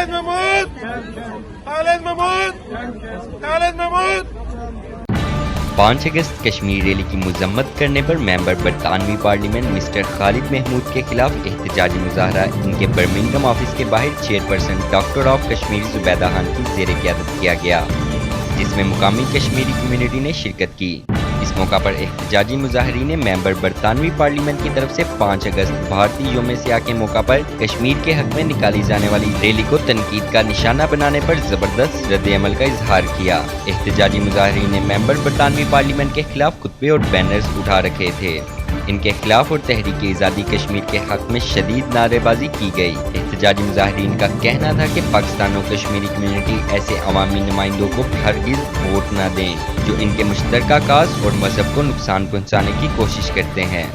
خالد محمود خالد محمود خالد محمود 5 اگست Kashmir rally کی مذمت کرنے پر ممبر برطانوی پارلیمنٹ مسٹر خالد محمود کے خلاف احتجاجی مظاہرہ ان کے برمنگھم آفس کے باہر chairperson doctor of Kashmir Zubaida Khan کی زیر قیادت کیا گیا، جس میں مقامی کشمیری کمیونٹی نے شرکت کی۔ اس موقع پر احتجاجی مظاہرین نے ممبر برطانوی پارلیمنٹ کی طرف سے 5 اگست بھارتی یوم سیاہ کے موقع پر کشمیر کے حق میں نکالی جانے والی ریلی کو تنقید کا نشانہ بنانے پر زبردست رد عمل کا اظہار کیا۔ احتجاجی مظاہرین نے ممبر برطانوی پارلیمنٹ کے خلاف خطبے اور بینرز اٹھا رکھے تھے۔ ان کے خلاف اور تحریک آزادی کشمیر کے حق میں شدید نعرے بازی کی گئی۔ احتجاجی مظاہرین کا کہنا تھا کہ پاکستان اور کشمیری کمیونٹی ایسے عوامی نمائندوں کو ہرگز ووٹ نہ دیں جو ان کے مشترکہ کاز اور مذہب کو نقصان پہنچانے کی کوشش کرتے ہیں۔